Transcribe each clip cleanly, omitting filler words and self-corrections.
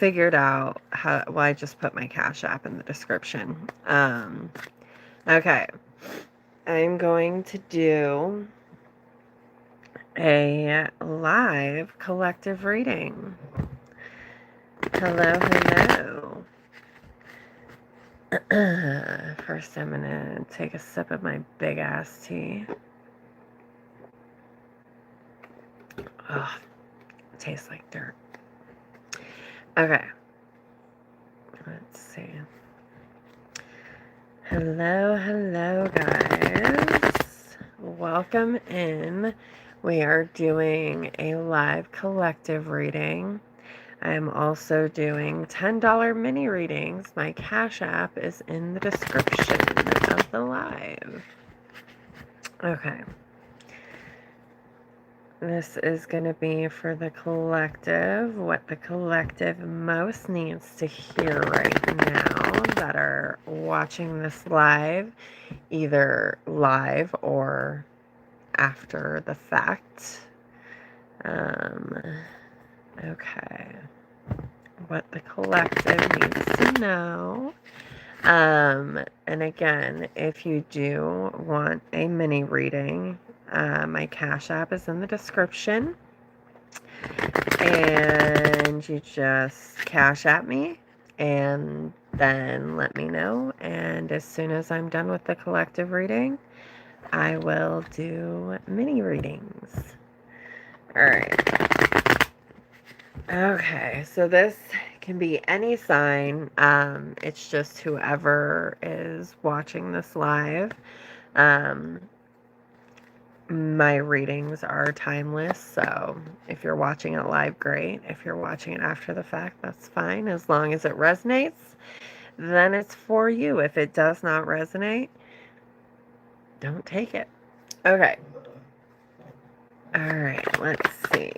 figured out how, well, I just put my Cash App in the description. Okay. I'm going to do a live collective reading. Hello, hello. First, I'm going to take a sip of my big ass tea. Oh, it tastes like dirt. Okay. Let's see. Hello, hello, guys. Welcome in. We are doing a live collective reading. I am also doing $10 mini readings. My Cash App is in the description of the live. Okay. This is going to be for the collective, what the collective most needs to hear right now that are watching this live, either live or after the fact. Okay. What the collective needs to know. And again, if you do want a mini reading, my Cash App is in the description. And you just Cash App me and then let me know. And as soon as I'm done with the collective reading, I will do mini readings. All right. Okay, so this can be any sign. It's just whoever is watching this live. My readings are timeless, so if you're watching it live, great. If you're watching it after the fact, that's fine. As long as it resonates, then it's for you. If it does not resonate, don't take it. Okay. All right, let's see.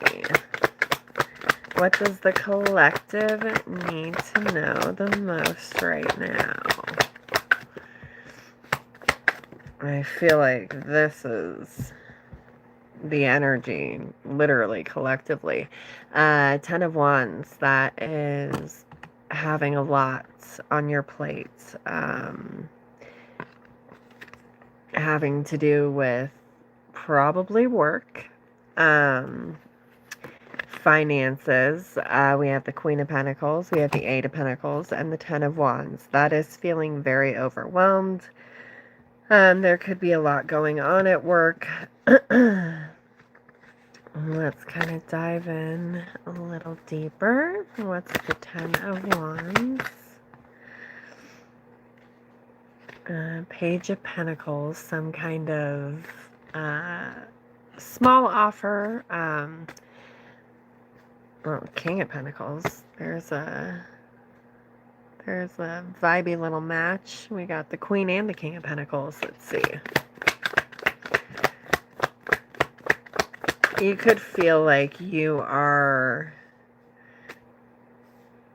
What does the collective need to know the most right now? I feel like this is the energy, literally, collectively. 10 of Wands, that is having a lot on your plate. Having to do with probably work. Finances. We have the Queen of Pentacles, we have the Eight of Pentacles, and the 10 of Wands. That is feeling very overwhelmed. There could be a lot going on at work. Let's kind of dive in a little deeper. What's the 10 of Wands? Page of Pentacles, some kind of small offer. Well, King of Pentacles. There's a vibey little match. We got the Queen and the King of Pentacles. Let's see. You could feel like you are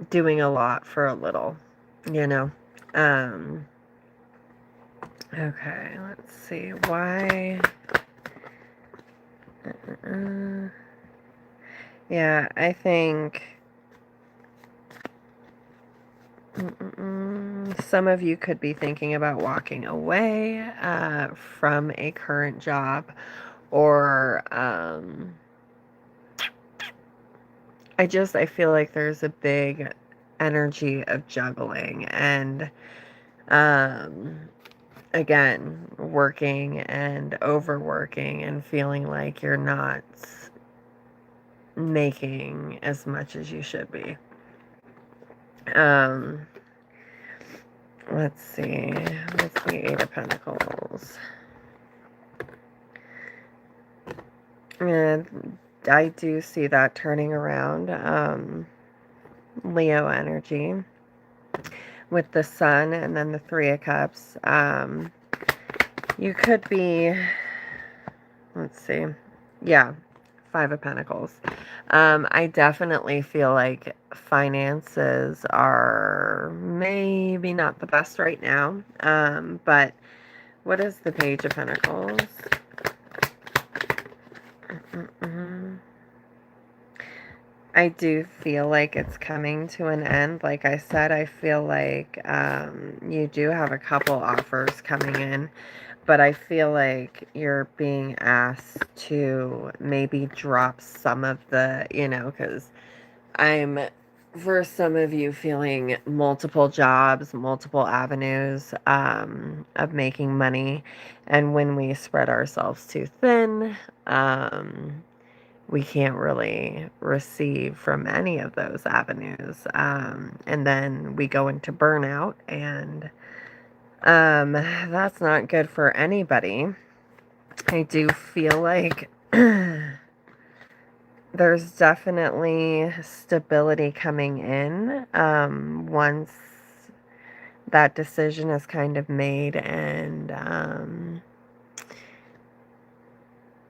doing a lot for a little, you know. Okay, let's see. Why? Yeah, I think some of you could be thinking about walking away from a current job, or I feel like there's a big energy of juggling and again, working and overworking and feeling like you're not making as much as you should be. Let's see. What's the Eight of Pentacles? And I do see that turning around. Leo energy with the Sun and then the Three of Cups. You could be, let's see. Yeah, Five of Pentacles. I definitely feel like finances are maybe not the best right now. But what is the Page of Pentacles? I do feel like it's coming to an end. Like I said, I feel like you do have a couple offers coming in, but I feel like you're being asked to maybe drop some of the, because I'm, for some of you, feeling multiple jobs, multiple avenues of making money. And when we spread ourselves too thin, we can't really receive from any of those avenues. And then we go into burnout, and that's not good for anybody. I do feel like there's definitely stability coming in once that decision is kind of made. And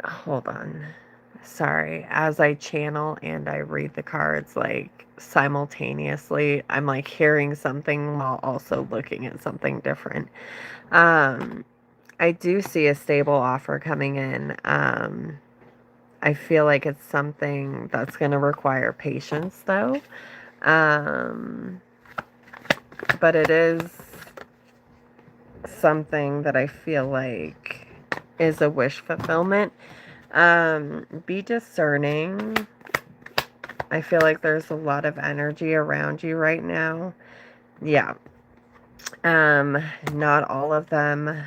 hold on. Sorry. As I channel and I read the cards, like simultaneously, I'm like hearing something while also looking at something different. I do see a stable offer coming in. I feel like it's something that's going to require patience, though. But it is something that I feel like is a wish fulfillment. Be discerning. I feel like there's a lot of energy around you right now. Yeah. Not all of them.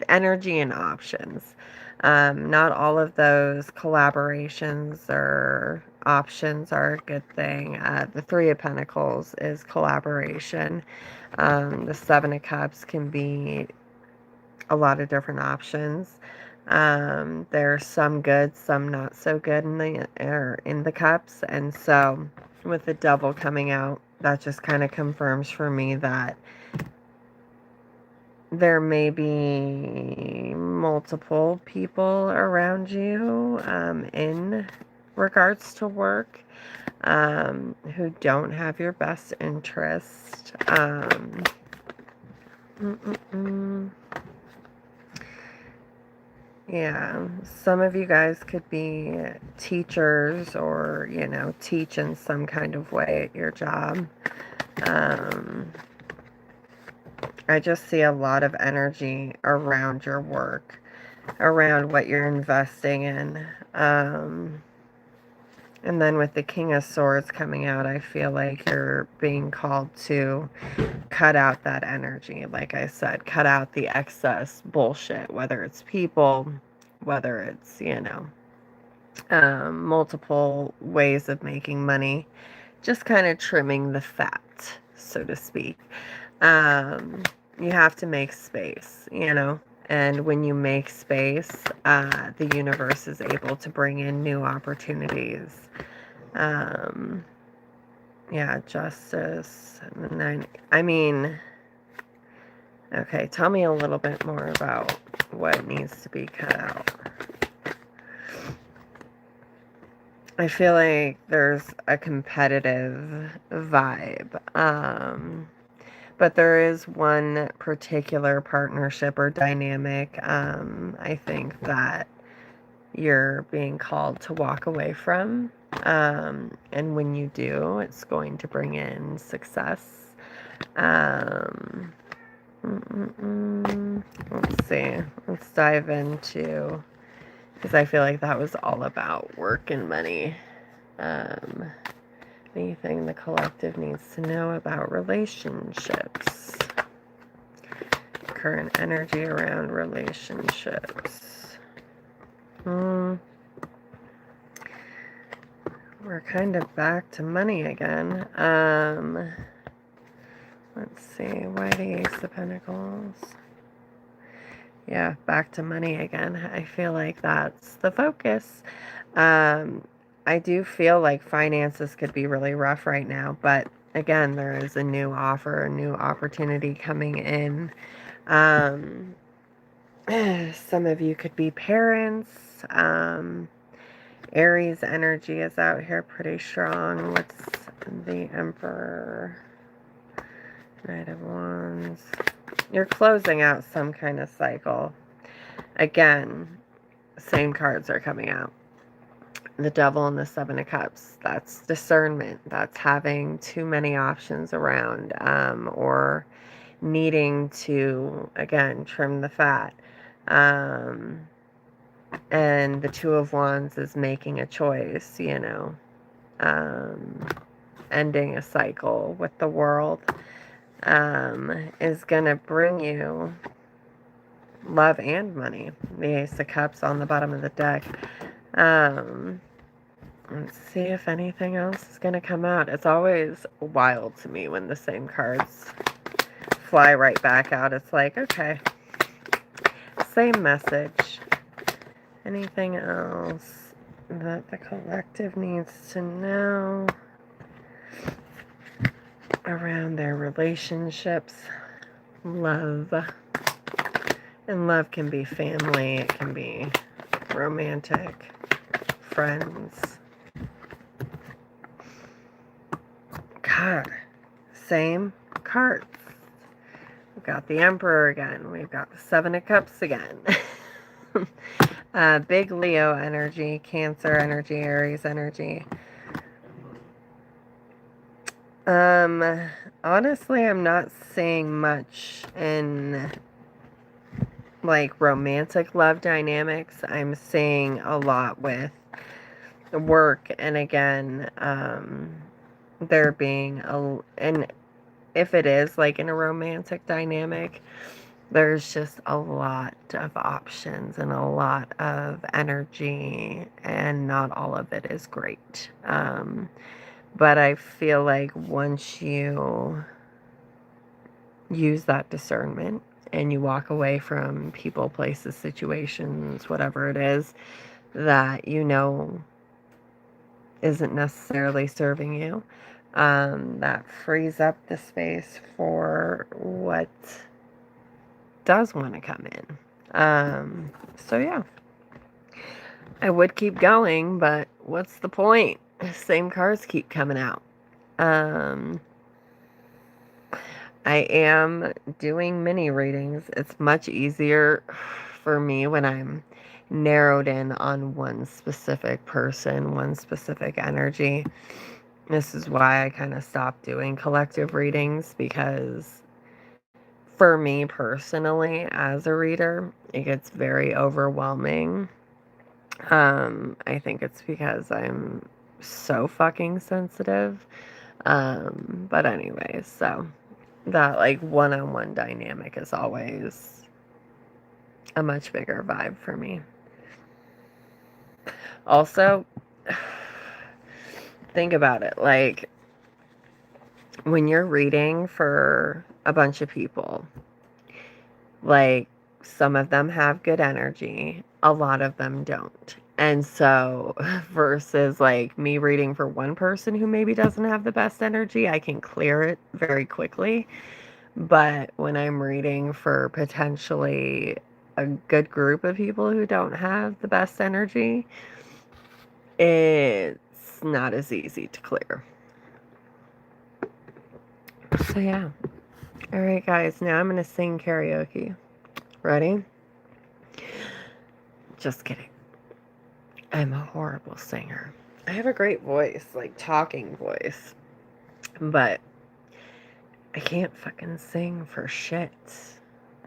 Energy and options. Not all of those collaborations or options are a good thing. The Three of Pentacles is collaboration. The Seven of Cups can be a lot of different options. There's some good, some not so good in the cups, and so with the Devil coming out, that just kind of confirms for me that there may be multiple people around you in regards to work who don't have your best interest. Yeah, some of you guys could be teachers or, teach in some kind of way at your job. I just see a lot of energy around your work, around what you're investing in. And then with the King of Swords coming out, I feel like you're being called to cut out that energy. Like I said, cut out the excess bullshit, whether it's people, whether it's, multiple ways of making money, just kind of trimming the fat, so to speak. You have to make space, and when you make space, the universe is able to bring in new opportunities. Yeah, justice. And then, okay, tell me a little bit more about what needs to be cut out. I feel like there's a competitive vibe. But there is one particular partnership or dynamic, I think, that you're being called to walk away from. And when you do, it's going to bring in success. Let's see. Let's dive into, because I feel like that was all about work and money. Anything the collective needs to know about relationships. Current energy around relationships. We're kind of back to money again. Let's see. Why the Ace of Pentacles? Yeah, back to money again. I feel like that's the focus. I do feel like finances could be really rough right now, but again, there is a new offer, a new opportunity coming in. Some of you could be parents. Aries energy is out here pretty strong. What's the Emperor? Knight of Wands. You're closing out some kind of cycle. Again, same cards are coming out. The Devil and the Seven of Cups. That's discernment. That's having too many options around, or needing to, again, trim the fat. And the Two of Wands is making a choice, ending a cycle with the World, is going to bring you love and money. The Ace of Cups on the bottom of the deck. Let's see if anything else is going to come out. It's always wild to me when the same cards fly right back out. It's like, okay, same message. Anything else that the collective needs to know around their relationships? Love. And love can be family. It can be romantic, friends. God, same cards. We've got the Emperor again. We've got the Seven of Cups again. Big Leo energy, Cancer energy, Aries energy. Honestly, I'm not seeing much in like romantic love dynamics. I'm seeing a lot with work, and again, there being and if it is like in a romantic dynamic, there's just a lot of options and a lot of energy, and not all of it is great. But I feel like once you use that discernment and you walk away from people, places, situations, whatever it is that isn't necessarily serving you, that frees up the space for what does want to come in. So yeah, I would keep going, but what's the point? Same cards keep coming out. I am doing mini readings. It's much easier for me when I'm narrowed in on one specific person, one specific energy. This is why I kind of stopped doing collective readings, because for me personally, as a reader, it gets very overwhelming. I think it's because I'm so fucking sensitive. But anyways, so that like one-on-one dynamic is always a much bigger vibe for me. Also, think about it, like when you're reading for a bunch of people, like some of them have good energy, a lot of them don't. And so versus like me reading for one person who maybe doesn't have the best energy, I can clear it very quickly. But when I'm reading for potentially a good group of people who don't have the best energy, it's not as easy to clear. So yeah. All right, guys, now I'm going to sing karaoke. Ready? Just kidding. I'm a horrible singer. I have a great voice, like talking voice, but I can't fucking sing for shit.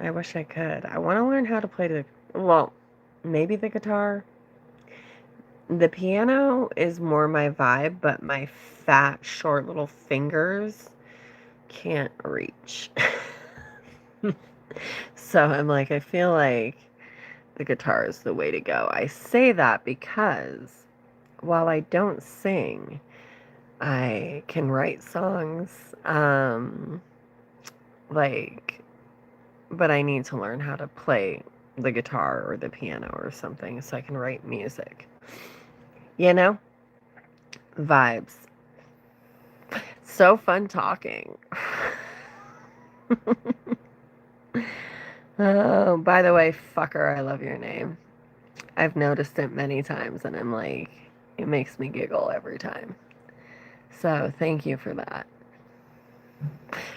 I wish I could. I want to learn how to play maybe the guitar. The piano is more my vibe, but my fat, short little fingers can't reach. So I'm like, I feel like the guitar is the way to go. I say that because while I don't sing, I can write songs. But I need to learn how to play the guitar or the piano or something so I can write music. Vibes. So fun talking. Oh, by the way, fucker, I love your name. I've noticed it many times, and I'm like, it makes me giggle every time. So thank you for that.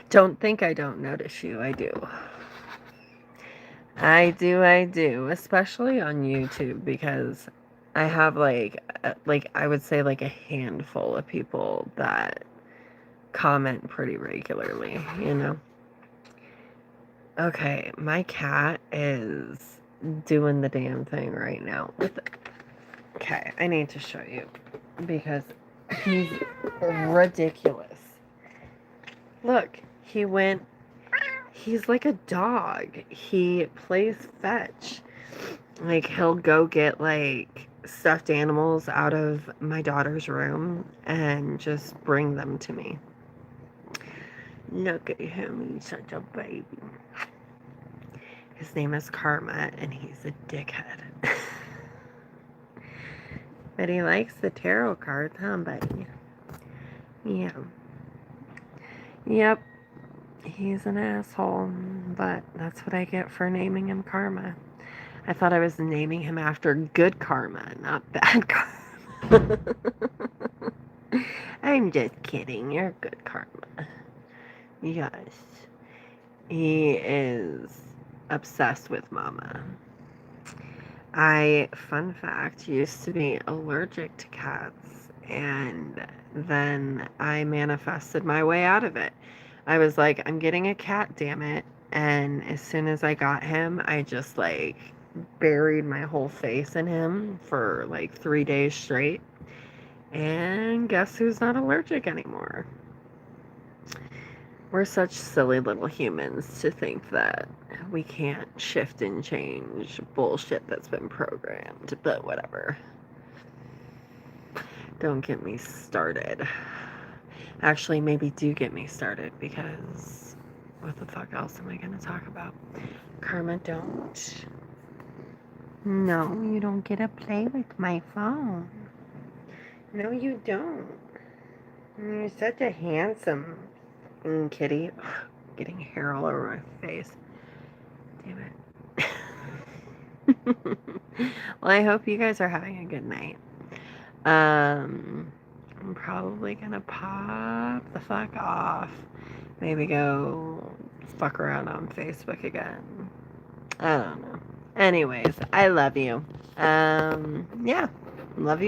Don't think I don't notice you. I do. I do. Especially on YouTube, because I have like I would say like a handful of people that comment pretty regularly, you know. Okay, my cat is doing the damn thing right now. Okay, I need to show you because he's ridiculous. Look, he's like a dog. He plays fetch. Like, he'll go get, like, stuffed animals out of my daughter's room and just bring them to me. Look at him, he's such a baby. His name is Karma, and he's a dickhead. But he likes the tarot cards, huh, buddy? Yeah. Yep. He's an asshole, but that's what I get for naming him Karma. I thought I was naming him after good karma, not bad karma. I'm just kidding. You're good karma. Yes. He is obsessed with Mama. Fun fact, used to be allergic to cats, and then I manifested my way out of it. I was like, I'm getting a cat, damn it. And as soon as I got him, I just like buried my whole face in him for like 3 days straight. And guess who's not allergic anymore? We're such silly little humans to think that we can't shift and change bullshit that's been programmed, but whatever. Don't get me started. Actually, maybe do get me started, because what the fuck else am I going to talk about? Karma, don't. No, you don't get to play with my phone. No, you don't. You're such a handsome kitty. Ugh, getting hair all over my face. Damn it. Well, I hope you guys are having a good night. I'm probably gonna pop the fuck off. Maybe go fuck around on Facebook again. I don't know. Anyways, I love you. Yeah, love you.